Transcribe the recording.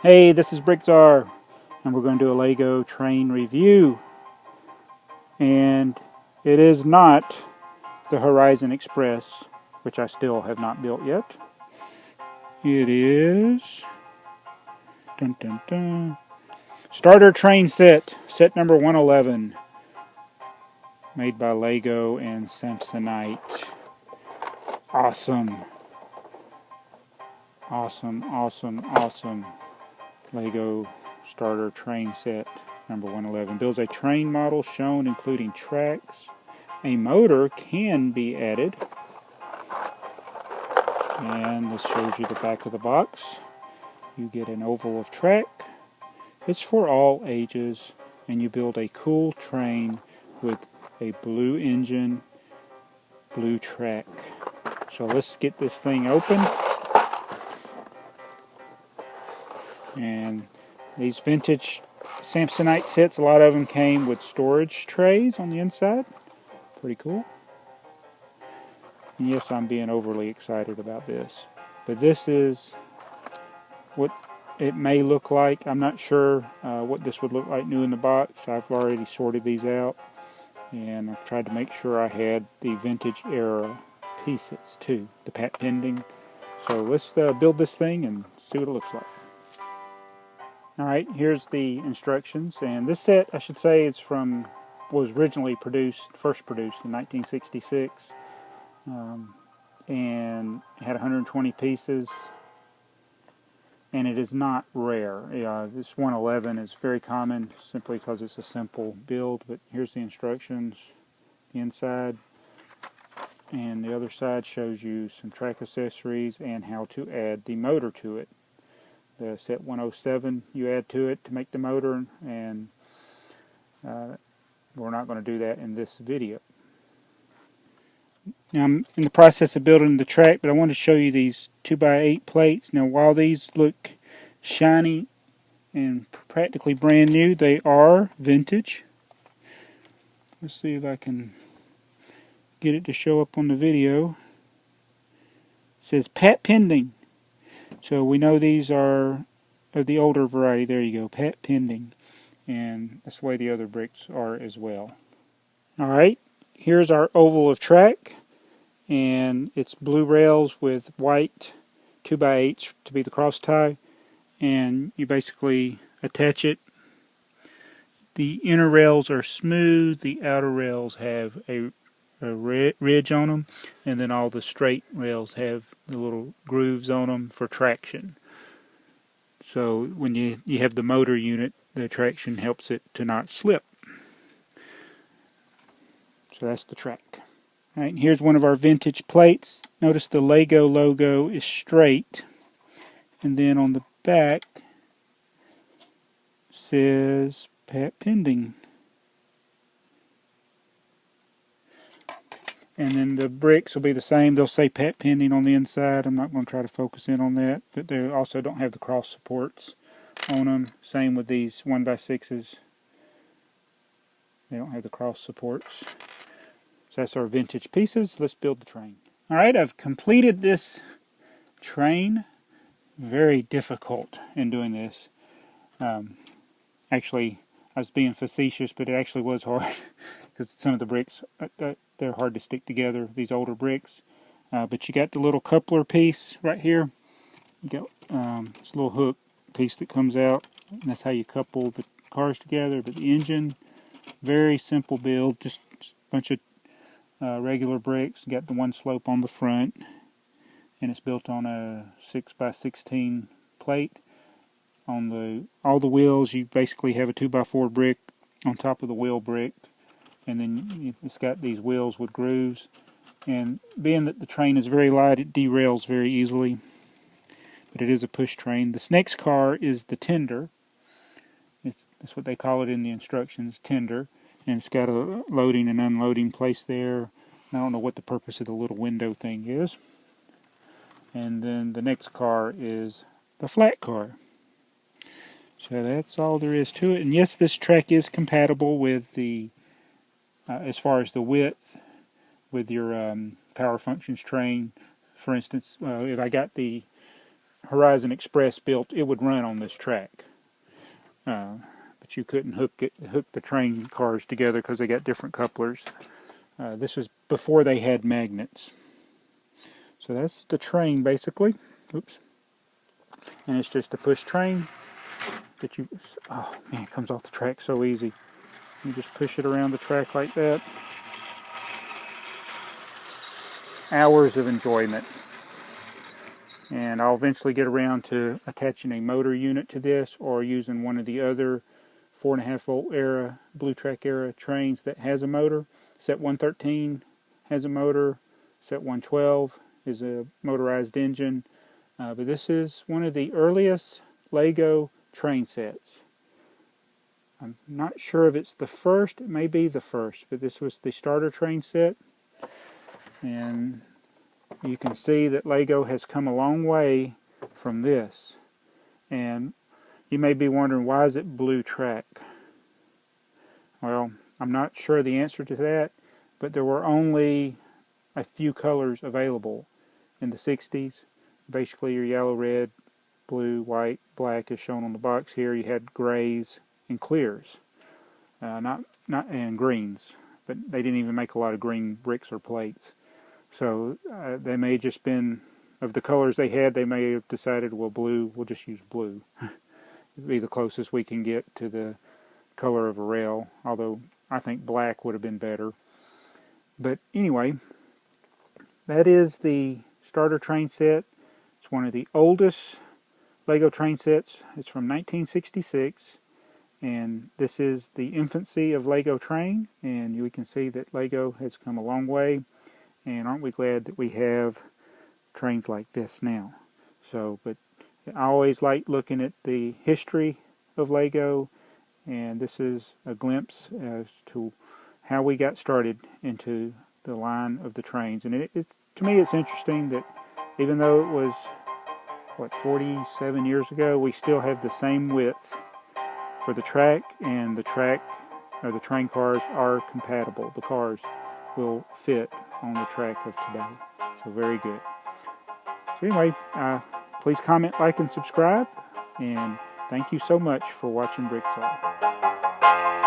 Hey, this is BrickTsar, and we're going to do a Lego train review. And it is not the Horizon Express, which I still have not built yet. It is dun, dun, dun, starter train set number 111, made by Lego and Samsonite. Awesome. Awesome. Lego starter train set number 111 builds a train model shown including tracks. A motor can be added, and this shows you the back of the box. You get an oval of track. It's for all ages, and you build a cool train with a blue engine, blue track. So let's get this thing open. And these vintage Samsonite sets, a lot of them came with storage trays on the inside. Pretty cool. And yes, I'm being overly excited about this. But this is what it may look like. I'm not sure what this would look like new in the box. I've already sorted these out. And I've tried to make sure I had the vintage era pieces too. The pat pending. So let's build this thing and see what it looks like. Alright, here's the instructions, and this set, I should say, was originally first produced in 1966, and it had 120 pieces, and it is not rare. This 111 is very common simply because it's a simple build, but here's the instructions, the inside, and the other side shows you some track accessories and how to add the motor to it. The set 107 you add to it to make the motor, and we're not going to do that in this video. Now I'm in the process of building the track, but I want to show you these 2x8 plates. Now while these look shiny and practically brand new, they are vintage. Let's see if I can get it to show up on the video. It says pat pending. So we know these are of the older variety. There you go, pat pending. And that's the way the other bricks are as well. Alright, here's our oval of track. And it's blue rails with white 2x8s to be the cross tie. And you basically attach it. The inner rails are smooth. The outer rails have a ridge on them, and then all the straight rails have the little grooves on them for traction. So when you have the motor unit, the traction helps it to not slip. So that's the track. Alright, here's one of our vintage plates. Notice the Lego logo is straight, and then on the back says pat pending. And then the bricks will be the same. They'll say pat pending on the inside. I'm not going to try to focus in on that. But they also don't have the cross supports on them. Same with these 1x6s. They don't have the cross supports. So that's our vintage pieces. Let's build the train. Alright, I've completed this train. Very difficult in doing this. Actually, I was being facetious, but it actually was hard. Because some of the bricks, they're hard to stick together, these older bricks. But you got the little coupler piece right here. You got this little hook piece that comes out, and that's how you couple the cars together. But the engine, very simple build, just a bunch of regular bricks. You got the one slope on the front, and it's built on a 6x16 plate. On all the wheels, you basically have a 2x4 brick on top of the wheel brick. And then it's got these wheels with grooves, and being that the train is very light, it derails very easily, but it is a push train. This next car is the tender. That's what they call it in the instructions, tender, and it's got a loading and unloading place there. I don't know what the purpose of the little window thing is. And then the next car is the flat car. So that's all there is to it. And yes, this track is compatible with the as far as the width with your power functions train. For instance, if I got the Horizon Express built, it would run on this track. But you couldn't hook the train cars together because they got different couplers. This was before they had magnets. So that's the train basically. Oops. And it's just a push train that you, oh man, it comes off the track so easy. You just push it around the track like that. Hours of enjoyment. And I'll eventually get around to attaching a motor unit to this, or using one of the other 4.5 volt era, Blue Track era trains that has a motor. Set 113 has a motor. Set 112 is a motorized engine. But this is one of the earliest Lego train sets. I'm not sure if it's the first, it may be the first, but this was the starter train set. And you can see that Lego has come a long way from this. And you may be wondering, why is it Blue Track? Well, I'm not sure the answer to that, but there were only a few colors available in the 60s. Basically your yellow, red, blue, white, black is shown on the box here. You had grays and clears, not and greens, but they didn't even make a lot of green bricks or plates. So they may have just been, of the colors they had, they may have decided, well, blue, we'll just use blue. It'd be the closest we can get to the color of a rail, although I think black would have been better. But anyway, that is the starter train set. It's one of the oldest Lego train sets. It's from 1966, and this is the infancy of Lego train, and we can see that Lego has come a long way, and aren't we glad that we have trains like this now. So, but I always like looking at the history of Lego, and this is a glimpse as to how we got started into the line of the trains. And to me, it's interesting that even though it was, 47 years ago, we still have the same width for the track, and the train cars are compatible. The cars will fit on the track of today. So very good. So anyway, please comment, like, and subscribe, and thank you so much for watching BrickTsar.